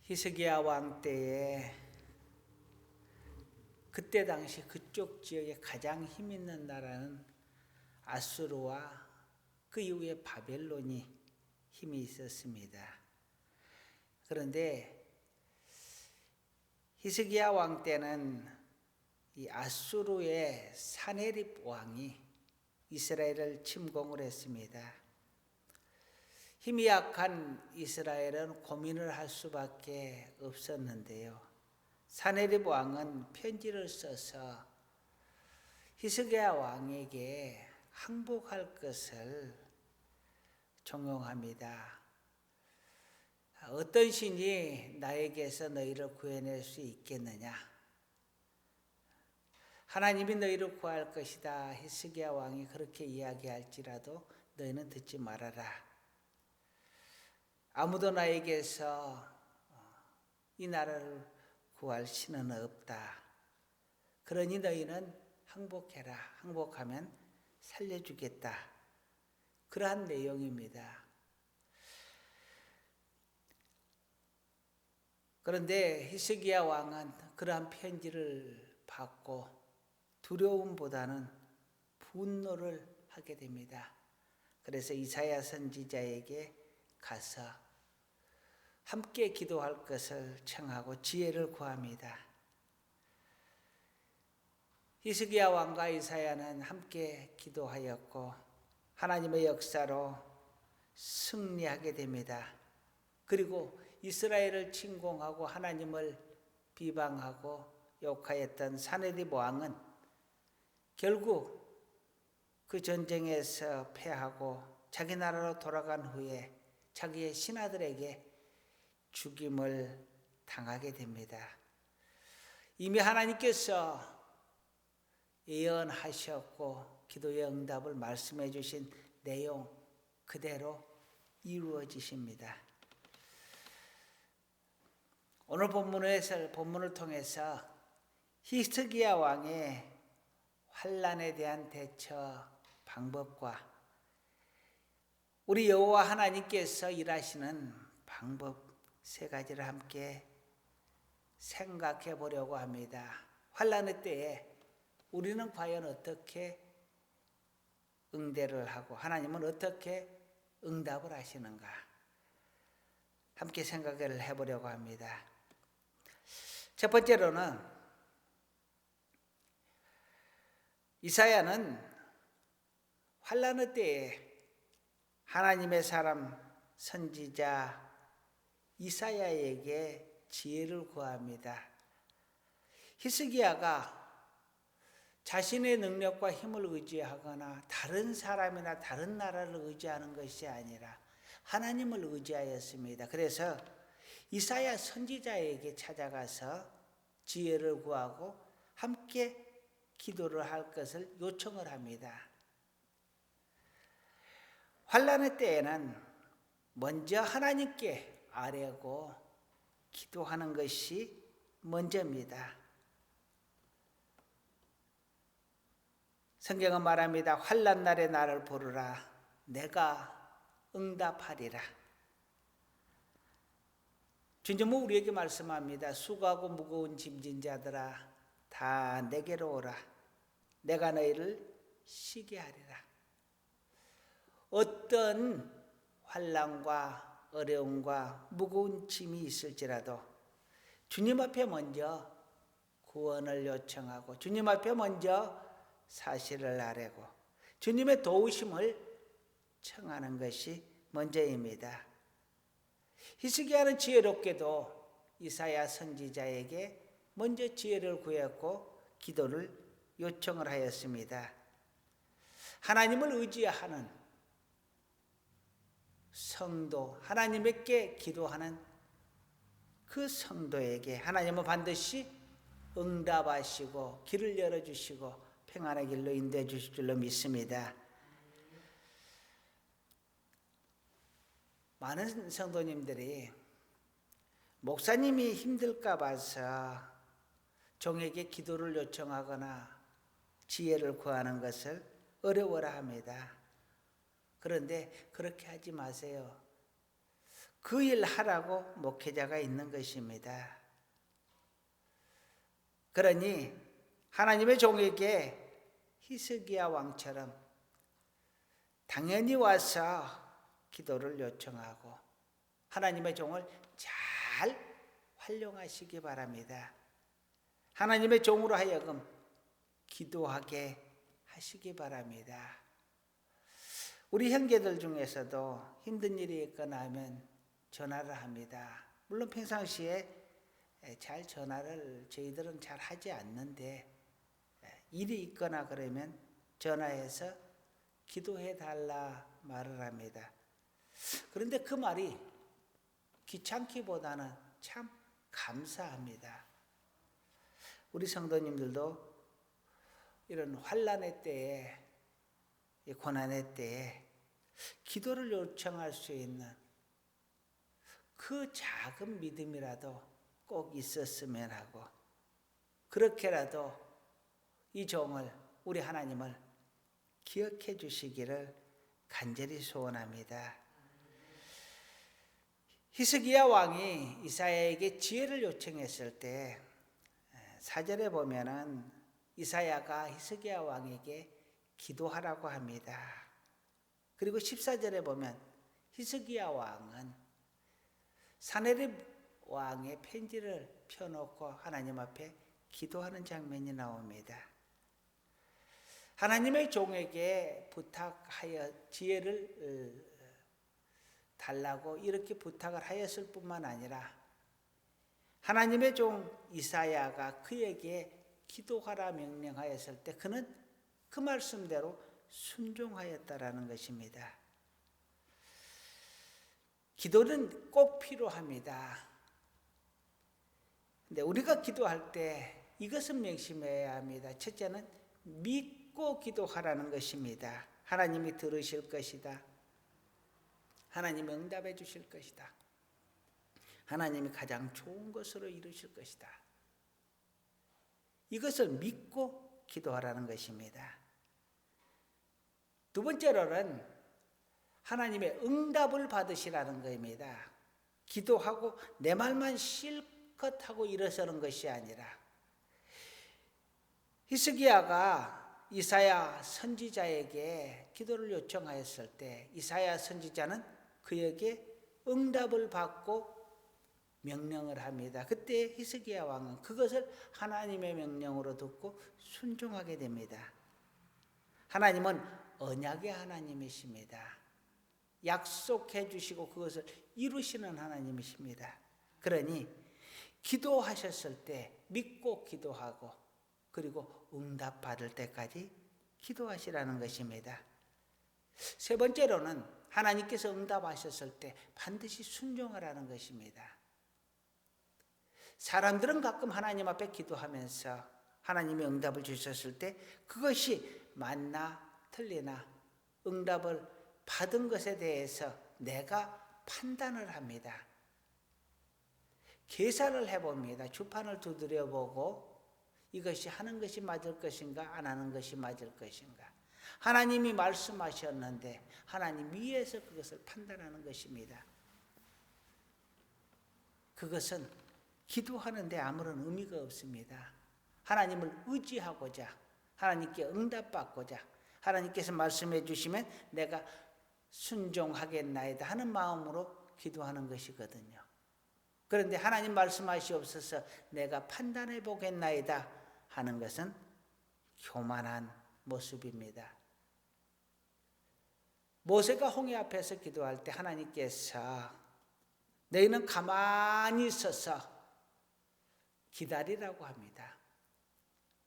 히스기야 왕 때에 그때 당시 그쪽 지역에 가장 힘 있는 나라는 아수르와 그 이후에 바벨론이 힘이 있었습니다. 그런데 히스기야 왕 때는 이 아수르의 사네립 왕이 이스라엘을 침공을 했습니다. 힘이 약한 이스라엘은 고민을 할 수밖에 없었는데요. 사네립 왕은 편지를 써서 히스기야 왕에게 항복할 것을 종용합니다. 어떤 신이 나에게서 너희를 구해낼 수 있겠느냐? 하나님이 너희를 구할 것이다. 히스기야 왕이 그렇게 이야기할지라도 너희는 듣지 말아라. 아무도 나에게서 이 나라를 구할 신은 없다. 그러니 너희는 항복해라. 항복하면 살려주겠다. 그러한 내용입니다. 그런데 히스기야 왕은 그러한 편지를 받고 두려움보다는 분노를 하게 됩니다. 그래서 이사야 선지자에게 가서 함께 기도할 것을 청하고 지혜를 구합니다. 히스기야 왕과 이사야는 함께 기도하였고 하나님의 역사로 승리하게 됩니다. 그리고 이스라엘을 침공하고 하나님을 비방하고 욕하였던 사네립 왕은 결국 그 전쟁에서 패하고 자기 나라로 돌아간 후에 자기의 신하들에게 죽임을 당하게 됩니다. 이미 하나님께서 예언하셨고 기도의 응답을 말씀해 주신 내용 그대로 이루어지십니다. 오늘 본문을 통해서 히스기야 왕의 환난에 대한 대처 방법과 우리 여호와 하나님께서 일하시는 방법 세 가지를 함께 생각해 보려고 합니다. 환난의 때에 우리는 과연 어떻게 응대를 하고 하나님은 어떻게 응답을 하시는가 함께 생각을 해보려고 합니다. 첫 번째로는 이사야는 환난의 때에 하나님의 사람 선지자 이사야에게 지혜를 구합니다. 히스기야가 자신의 능력과 힘을 의지하거나 다른 사람이나 다른 나라를 의지하는 것이 아니라 하나님을 의지하였습니다. 그래서 이사야 선지자에게 찾아가서 지혜를 구하고 함께 기도를 할 것을 요청을 합니다. 환난의 때에는 먼저 하나님께 아뢰고 기도하는 것이 먼저입니다. 성경은 말합니다. 환난 날에 나를 부르라. 내가 응답하리라. 주님은 우리에게 말씀합니다. 수고하고 무거운 짐진 자들아 다 내게로 오라. 내가 너희를 쉬게 하리라. 어떤 환난과 어려움과 무거운 짐이 있을지라도 주님 앞에 먼저 구원을 요청하고 주님 앞에 먼저 사실을 아뢰고 주님의 도우심을 청하는 것이 먼저입니다. 히스기야는 지혜롭게도 이사야 선지자에게 먼저 지혜를 구했고 기도를 요청을 하였습니다. 하나님을 의지하는 성도, 하나님께 기도하는 그 성도에게 하나님은 반드시 응답하시고 길을 열어주시고 평안의 길로 인도해 주실 줄로 믿습니다. 많은 성도님들이 목사님이 힘들까 봐서 종에게 기도를 요청하거나 지혜를 구하는 것을 어려워라 합니다. 그런데 그렇게 하지 마세요. 그 일 하라고 목회자가 있는 것입니다. 그러니 하나님의 종에게 히스기야 왕처럼 당연히 와서 기도를 요청하고 하나님의 종을 잘 활용하시기 바랍니다. 하나님의 종으로 하여금 기도하게 하시기 바랍니다. 우리 형제들 중에서도 힘든 일이 있거나 하면 전화를 합니다. 물론 평상시에 잘 전화를 저희들은 잘 하지 않는데 일이 있거나 그러면 전화해서 기도해 달라 말을 합니다. 그런데 그 말이 귀찮기보다는 참 감사합니다. 우리 성도님들도 이런 환난의 때에, 고난의 때에 기도를 요청할 수 있는 그 작은 믿음이라도 꼭 있었으면 하고, 그렇게라도 이 종을, 우리 하나님을 기억해 주시기를 간절히 소원합니다. 히스기야 왕이 이사야에게 지혜를 요청했을 때 4절에 보면은 이사야가 히스기야 왕에게 기도하라고 합니다. 그리고 14절에 보면 히스기야 왕은 사네립 왕의 편지를 펴놓고 하나님 앞에 기도하는 장면이 나옵니다. 하나님의 종에게 부탁하여 지혜를 달라고 이렇게 부탁을 하였을 뿐만 아니라 하나님의 종 이사야가 그에게 기도하라 명령하였을 때 그는 그 말씀대로 순종하였다라는 것입니다. 기도는 꼭 필요합니다. 근데 우리가 기도할 때 이것은 명심해야 합니다. 첫째는 믿고 기도하라는 것입니다. 하나님이 들으실 것이다. 하나님이 응답해 주실 것이다. 하나님이 가장 좋은 것으로 이루실 것이다. 이것을 믿고 기도하라는 것입니다. 두 번째로는 하나님의 응답을 받으시라는 겁니다. 기도하고 내 말만 실컷 하고 일어서는 것이 아니라, 히스기야가 이사야 선지자에게 기도를 요청하였을 때 이사야 선지자는 그에게 응답을 받고 명령을 합니다. 그때 히스기야 왕은 그것을 하나님의 명령으로 듣고 순종하게 됩니다. 하나님은 언약의 하나님이십니다. 약속해 주시고 그것을 이루시는 하나님이십니다. 그러니 기도하셨을 때 믿고 기도하고 그리고 응답 받을 때까지 기도하시라는 것입니다. 세 번째로는 하나님께서 응답하셨을 때 반드시 순종하라는 것입니다. 사람들은 가끔 하나님 앞에 기도하면서 하나님이 응답을 주셨을 때 그것이 맞나 틀리나 응답을 받은 것에 대해서 내가 판단을 합니다. 계산을 해봅니다. 주판을 두드려보고 이것이 하는 것이 맞을 것인가 안 하는 것이 맞을 것인가. 하나님이 말씀하셨는데 하나님 위에서 그것을 판단하는 것입니다. 그것은 기도하는데 아무런 의미가 없습니다. 하나님을 의지하고자, 하나님께 응답받고자, 하나님께서 말씀해 주시면 내가 순종하겠나이다 하는 마음으로 기도하는 것이거든요. 그런데 하나님 말씀하시옵소서 내가 판단해 보겠나이다 하는 것은 교만한 모습입니다. 모세가 홍해 앞에서 기도할 때 하나님께서 너희는 가만히 서서 기다리라고 합니다.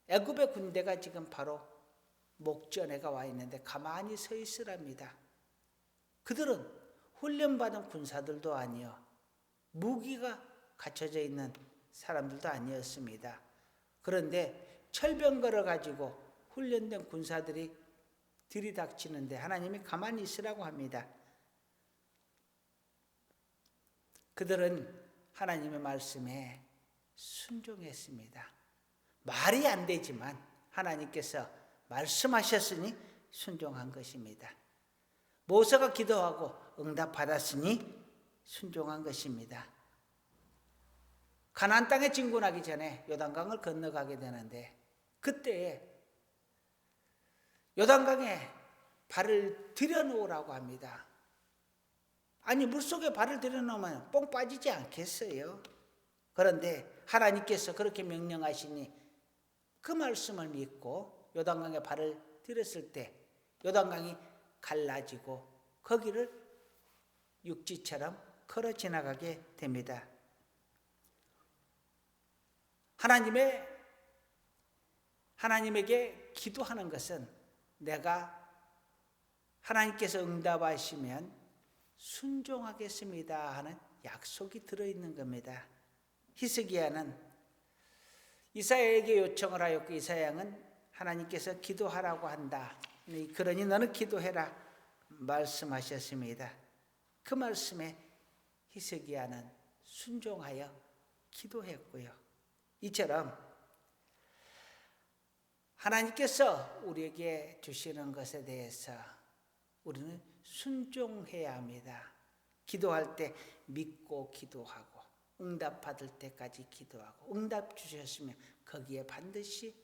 애굽의 군대가 지금 바로 목전에가 와 있는데 가만히 서 있으랍니다. 그들은 훈련받은 군사들도 아니요 무기가 갖춰져 있는 사람들도 아니었습니다. 그런데 철병거를 가지고 훈련된 군사들이 들이닥치는데 하나님이 가만히 있으라고 합니다. 그들은 하나님의 말씀에 순종했습니다. 말이 안 되지만 하나님께서 말씀하셨으니 순종한 것입니다. 모세가 기도하고 응답받았으니 순종한 것입니다. 가나안 땅에 진군하기 전에 요단강을 건너가게 되는데 그때 요단강에 발을 들여놓으라고 합니다. 아니 물속에 발을 들여놓으면 뽕 빠지지 않겠어요? 그런데 하나님께서 그렇게 명령하시니 그 말씀을 믿고 요단강에 발을 들였을 때 요단강이 갈라지고 거기를 육지처럼 걸어 지나가게 됩니다. 하나님에게 기도하는 것은 내가 하나님께서 응답하시면 순종하겠습니다 하는 약속이 들어있는 겁니다. 히스기야는 이사야에게 요청을 하였고 이사야는 하나님께서 기도하라고 한다. 그러니 너는 기도해라 말씀하셨습니다. 그 말씀에 히스기야는 순종하여 기도했고요. 이처럼 하나님께서 우리에게 주시는 것에 대해서 우리는 순종해야 합니다. 기도할 때 믿고 기도하고 응답받을 때까지 기도하고 응답 주셨으면 거기에 반드시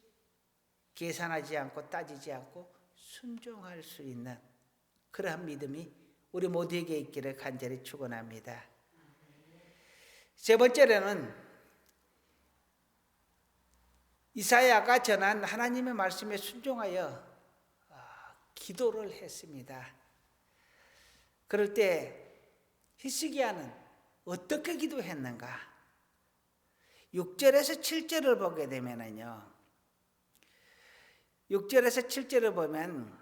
계산하지 않고 따지지 않고 순종할 수 있는 그러한 믿음이 우리 모두에게 있기를 간절히 축원합니다. 세 번째로는 이사야가 전한 하나님의 말씀에 순종하여 기도를 했습니다. 그럴 때 히스기야는 어떻게 기도했는가? 6절에서 7절을 보게 되면은요. 6절에서 7절을 보면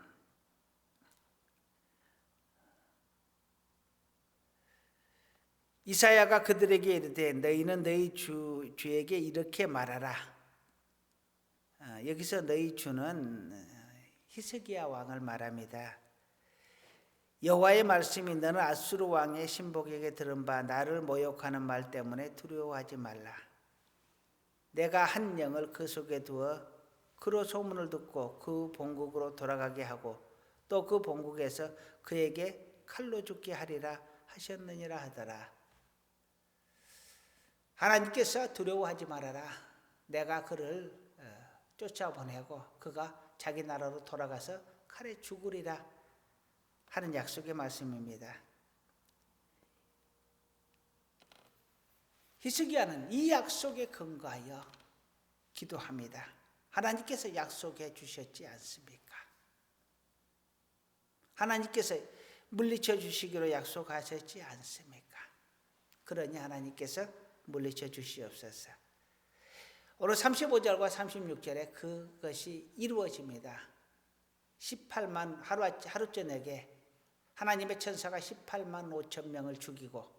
이사야가 그들에게 이르되 너희는 너희 주에게 이렇게 말하라. 여기서 너희 주는 히스기야 왕을 말합니다. 여호와의 말씀이 너는 아수르 왕의 신복에게 들은 바 나를 모욕하는 말 때문에 두려워하지 말라. 내가 한 영을 그 속에 두어 그로 소문을 듣고 그 본국으로 돌아가게 하고 또 그 본국에서 그에게 칼로 죽게 하리라 하셨느니라 하더라. 하나님께서 두려워하지 말아라. 내가 그를 쫓아보내고 그가 자기 나라로 돌아가서 칼에 죽으리라 하는 약속의 말씀입니다. 히스기야는 이 약속에 근거하여 기도합니다. 하나님께서 약속해 주셨지 않습니까? 하나님께서 물리쳐 주시기로 약속하셨지 않습니까? 그러니 하나님께서 물리쳐 주시옵소서. 오늘 35절과 36절에 그것이 이루어집니다. 18만 하루 저녁에 하나님의 천사가 18만 5천 명을 죽이고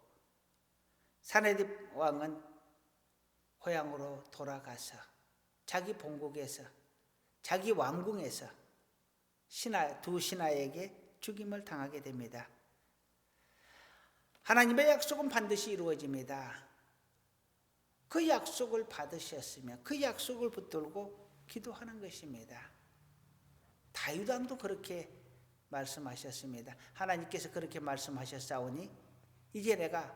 사네립 왕은 고향으로 돌아가서 자기 본국에서 자기 왕궁에서 두 신하에게 죽임을 당하게 됩니다. 하나님의 약속은 반드시 이루어집니다. 그 약속을 받으셨으면 그 약속을 붙들고 기도하는 것입니다. 다윗 왕도 그렇게 말씀하셨습니다. 하나님께서 그렇게 말씀하셨사오니 이제 내가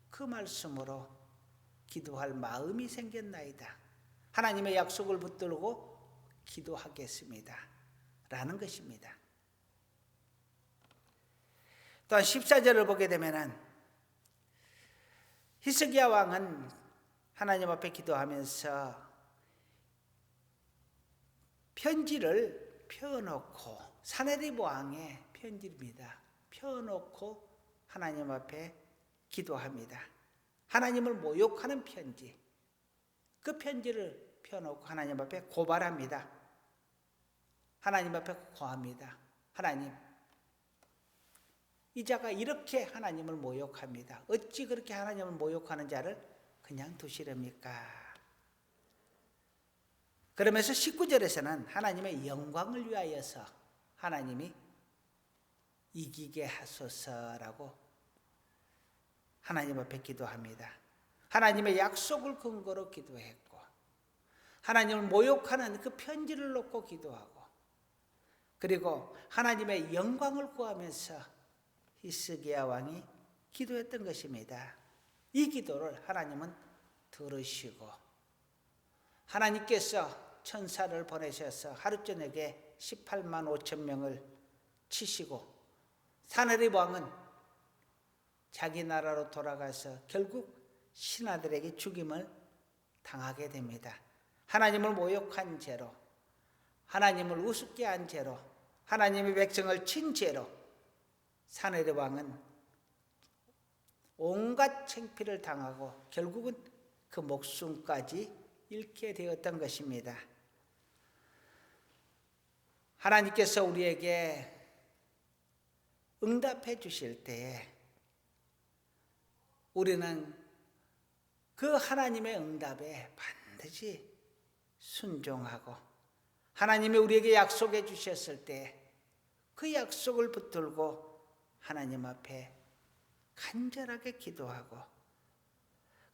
그 말씀으로 기도할 마음이 생겼나이다. 하나님의 약속을 붙들고 기도하겠습니다. 라는 것입니다. 또한 14절을 보게 되면 히스기야 왕은 하나님 앞에 기도하면서 편지를 펴놓고 사네립 왕의 편지입니다. 펴놓고 하나님 앞에 기도합니다. 하나님을 모욕하는 편지. 그 편지를 펴놓고 하나님 앞에 고발합니다. 하나님 앞에 고합니다. 하나님, 이 자가 이렇게 하나님을 모욕합니다. 어찌 그렇게 하나님을 모욕하는 자를 그냥 두시렵니까? 그러면서 19절에서는 하나님의 영광을 위하여서 하나님이 이기게 하소서라고 하나님 앞에 기도합니다. 하나님의 약속을 근거로 기도했고 하나님을 모욕하는 그 편지를 놓고 기도하고 그리고 하나님의 영광을 구하면서 히스기야 왕이 기도했던 것입니다. 이 기도를 하나님은 들으시고 하나님께서 천사를 보내셔서 하루 저녁에 18만 5천 명을 치시고 사내립 왕은 자기 나라로 돌아가서 결국 신하들에게 죽임을 당하게 됩니다. 하나님을 모욕한 죄로, 하나님을 우습게 한 죄로, 하나님의 백성을 친 죄로 사내립 왕은 온갖 창피를 당하고 결국은 그 목숨까지 잃게 되었던 것입니다. 하나님께서 우리에게 응답해 주실 때에 우리는 그 하나님의 응답에 반드시 순종하고 하나님이 우리에게 약속해 주셨을 때 그 약속을 붙들고 하나님 앞에 간절하게 기도하고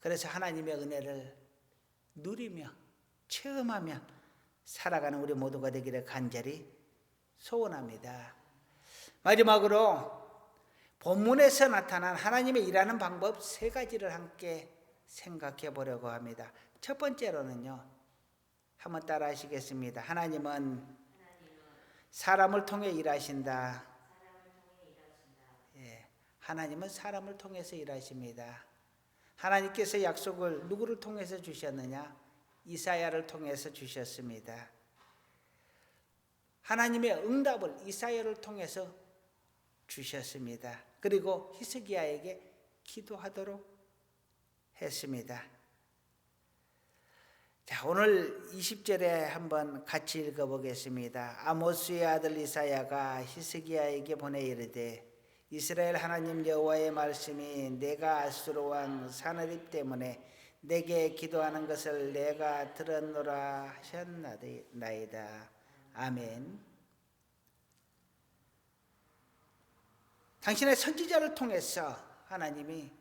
그래서 하나님의 은혜를 누리며 체험하며 살아가는 우리 모두가 되기를 간절히 소원합니다. 마지막으로 본문에서 나타난 하나님의 일하는 방법 3가지를 함께 생각해 보려고 합니다. 첫 번째로는요, 한번 따라 하시겠습니다. 하나님은 사람을 통해 일하신다. 예, 하나님은 사람을 통해서 일하십니다. 하나님께서 약속을 누구를 통해서 주셨느냐? 이사야를 통해서 주셨습니다. 하나님의 응답을 이사야를 통해서 주셨습니다. 그리고 히스기야에게 기도하도록 했습니다. 자, 오늘 20절에 한번 같이 읽어보겠습니다. 아모스의 아들 이사야가 히스기야에게 보내 이르되 이스라엘 하나님 여호와의 말씀이 내가 아수르 왕 사나립 때문에 내게 기도하는 것을 내가 들었노라 하셨나이다. 아멘. 당신의 선지자를 통해서 하나님이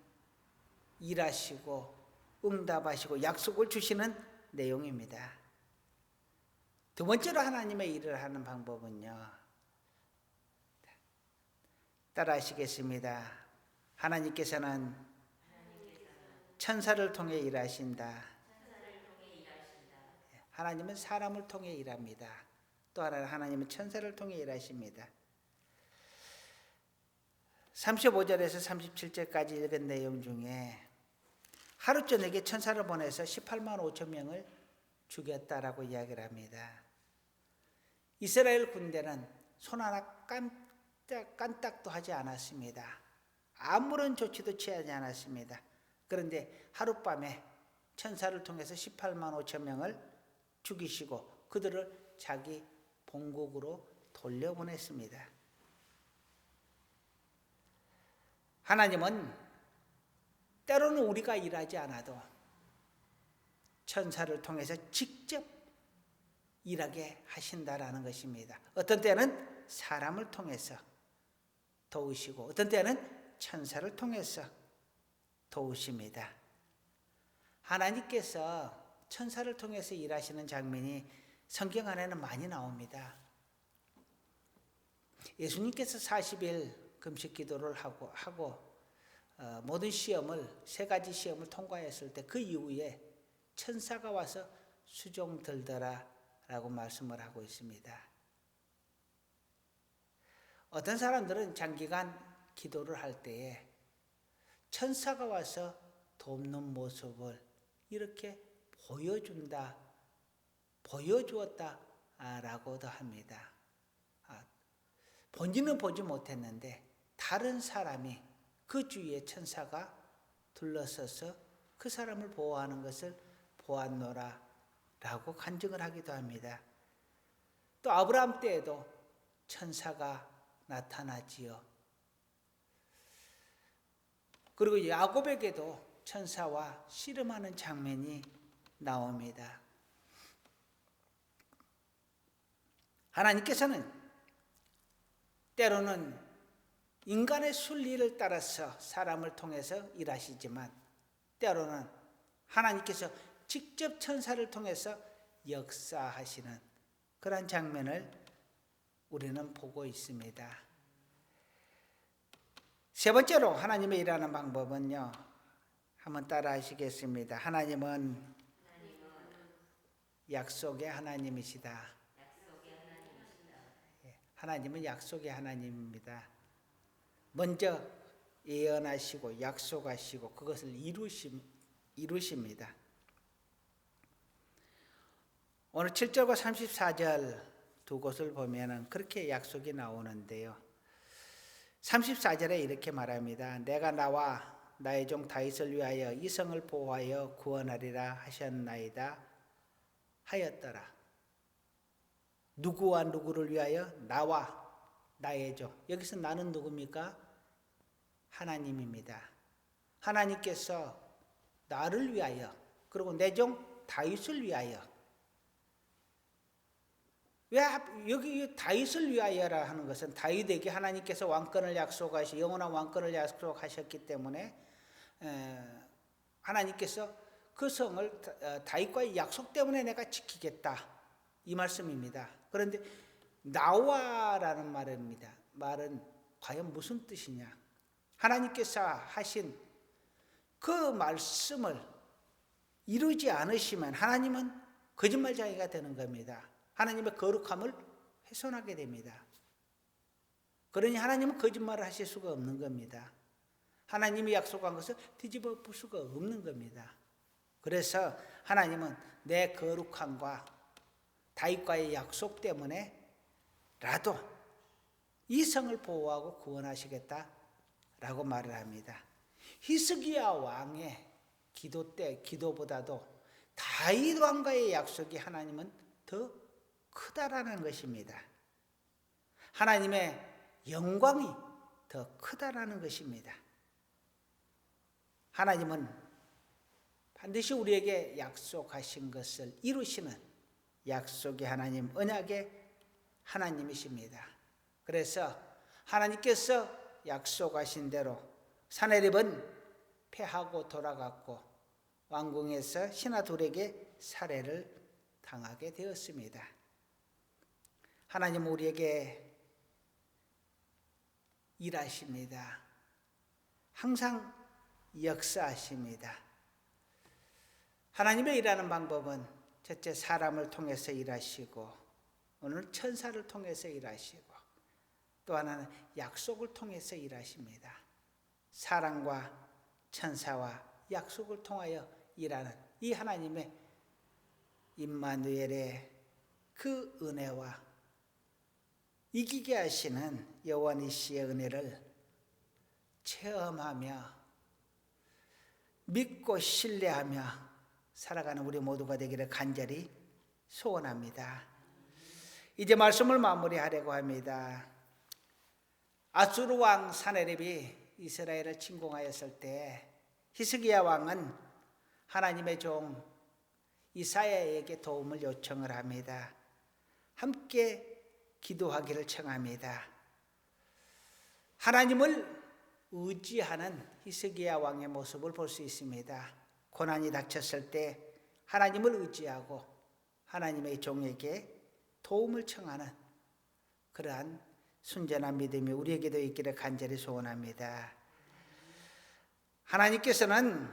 일하시고 응답하시고 약속을 주시는 내용입니다. 두 번째로 하나님의 일을 하는 방법은요, 따라 하시겠습니다. 하나님께서는 천사를 통해 일하신다. 하나님은 사람을 통해 일합니다. 또 하나님은 천사를 통해 일하십니다. 35절에서 37절까지 읽은 내용 중에 하루 저녁에 천사를 보내서 18만 5천 명을 죽였다라고 이야기를 합니다. 이스라엘 군대는 손 하나 깐딱도 하지 않았습니다. 아무런 조치도 취하지 않았습니다. 그런데 하룻밤에 천사를 통해서 18만 5천 명을 죽이시고 그들을 자기 본국으로 돌려보냈습니다. 하나님은 때로는 우리가 일하지 않아도 천사를 통해서 직접 일하게 하신다라는 것입니다. 어떤 때는 사람을 통해서 도우시고 어떤 때는 천사를 통해서 도우십니다. 하나님께서 천사를 통해서 일하시는 장면이 성경 안에는 많이 나옵니다. 예수님께서 40일 금식 기도를 하고 모든 시험을 3가지 시험을 통과했을 때 그 이후에 천사가 와서 수종 들더라 라고 말씀을 하고 있습니다. 어떤 사람들은 장기간 기도를 할 때에 천사가 와서 돕는 모습을 이렇게 보여주었다 라고도 합니다. 본인은 보지 못했는데 다른 사람이 그 주위에 천사가 둘러서서 그 사람을 보호하는 것을 보았노라 라고 간증을 하기도 합니다. 또 아브라함 때에도 천사가 나타나지요. 그리고 야곱에게도 천사와 씨름하는 장면이 나옵니다. 하나님께서는 때로는 인간의 순리를 따라서 사람을 통해서 일하시지만 때로는 하나님께서 직접 천사를 통해서 역사하시는 그런 장면을 우리는 보고 있습니다. 세 번째로 하나님의 일하는 방법은요, 한번 따라 하시겠습니다. 하나님은 약속의 하나님이시다. 하나님은 약속의 하나님입니다. 먼저 예언하시고 약속하시고 그것을 이루십니다. 오늘 7절과 34절 두 곳을 보면은 그렇게 약속이 나오는데요. 34절에 이렇게 말합니다. 내가 나와 나의 종 다윗을 위하여 이 성을 보호하여 구원하리라 하셨나이다 하였더라. 누구와 누구를 위하여? 나와 나의 종. 여기서 나는 누굽니까? 하나님입니다. 하나님께서 나를 위하여, 그리고 내 종 다윗을 위하여. 왜 여기 다윗을 위하여라 하는 것은 다윗에게 하나님께서 왕권을 약속하시, 영원한 왕권을 약속하셨기 때문에 하나님께서 그 성을 다윗과의 약속 때문에 내가 지키겠다, 이 말씀입니다. 그런데 나와라는 말은 과연 무슨 뜻이냐? 하나님께서 하신 그 말씀을 이루지 않으시면 하나님은 거짓말쟁이가 되는 겁니다. 하나님의 거룩함을 훼손하게 됩니다. 그러니 하나님은 거짓말을 하실 수가 없는 겁니다. 하나님이 약속한 것을 뒤집어 엎을 수가 없는 겁니다. 그래서 하나님은 내 거룩함과 다윗과의 약속 때문에라도 이 성을 보호하고 구원하시겠다라고 말을 합니다. 히스기야 왕의 기도보다도 다윗 왕과의 약속이 하나님은 더 크다라는 것입니다. 하나님의 영광이 더 크다라는 것입니다. 하나님은 반드시 우리에게 약속하신 것을 이루시는 약속의 하나님, 언약의 하나님이십니다. 그래서 하나님께서 약속하신 대로 산헤립은 패하고 돌아갔고 왕궁에서 신하들에게 살해를 당하게 되었습니다. 하나님은 우리에게 일하십니다. 항상 역사하십니다. 하나님의 일하는 방법은 첫째, 사람을 통해서 일하시고, 오늘 천사를 통해서 일하시고, 또 하나는 약속을 통해서 일하십니다. 사람과 천사와 약속을 통하여 일하는 이 하나님의 임마누엘의 그 은혜와 이기게 하시는 여호와 니시의 은혜를 체험하며 믿고 신뢰하며 살아가는 우리 모두가 되기를 간절히 소원합니다. 이제 말씀을 마무리하려고 합니다. 아수르 왕 산헤립이 이스라엘을 침공하였을 때 히스기야 왕은 하나님의 종 이사야에게 도움을 요청을 합니다. 함께 기도하기를 청합니다. 하나님을 의지하는 히스기야 왕의 모습을 볼 수 있습니다. 고난이 닥쳤을 때 하나님을 의지하고 하나님의 종에게 도움을 청하는 그러한 순전한 믿음이 우리에게도 있기를 간절히 소원합니다. 하나님께서는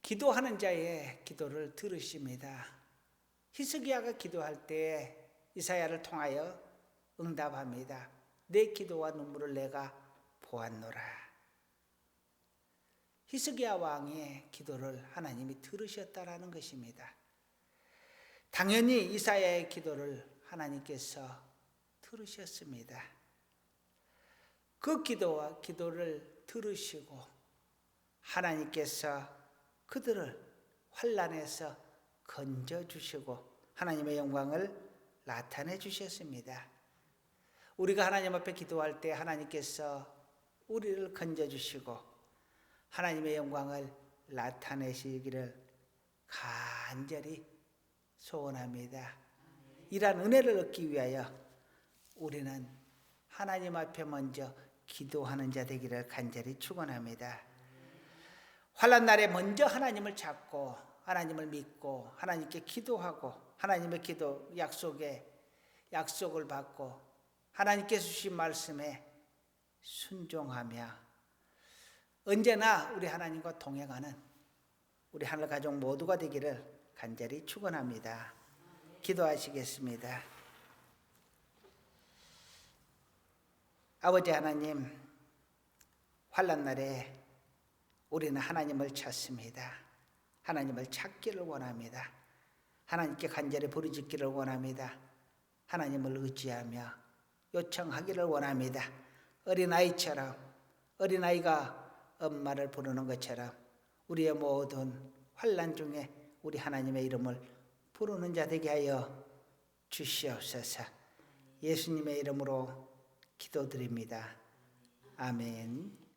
기도하는 자의 기도를 들으십니다. 히스기야가 기도할 때 이사야를 통하여 응답합니다. 내 기도와 눈물을 내가 보았노라. 히스기야 왕의 기도를 하나님이 들으셨다라는 것입니다. 당연히 이사야의 기도를 하나님께서 들으셨습니다. 그 기도를 들으시고 하나님께서 그들을 환난에서 건져주시고 하나님의 영광을 나타내 주셨습니다. 우리가 하나님 앞에 기도할 때 하나님께서 우리를 건져주시고 하나님의 영광을 나타내시기를 간절히 소원합니다. 이러한 은혜를 얻기 위하여 우리는 하나님 앞에 먼저 기도하는 자 되기를 간절히 축원합니다. 환난 날에 먼저 하나님을 찾고 하나님을 믿고 하나님께 기도하고 하나님의 기도 약속을 받고 하나님께서 주신 말씀에 순종하며 언제나 우리 하나님과 동행하는 우리 하늘 가족 모두가 되기를 간절히 축원합니다. 기도하시겠습니다. 아버지 하나님, 환난 날에 우리는 하나님을 찾습니다. 하나님을 찾기를 원합니다. 하나님께 간절히 부르짖기를 원합니다. 하나님을 의지하며 요청하기를 원합니다. 어린아이처럼, 어린아이가 엄마를 부르는 것처럼 우리의 모든 환난 중에 우리 하나님의 이름을 부르는 자 되게 하여 주시옵소서. 예수님의 이름으로 기도드립니다. 아멘.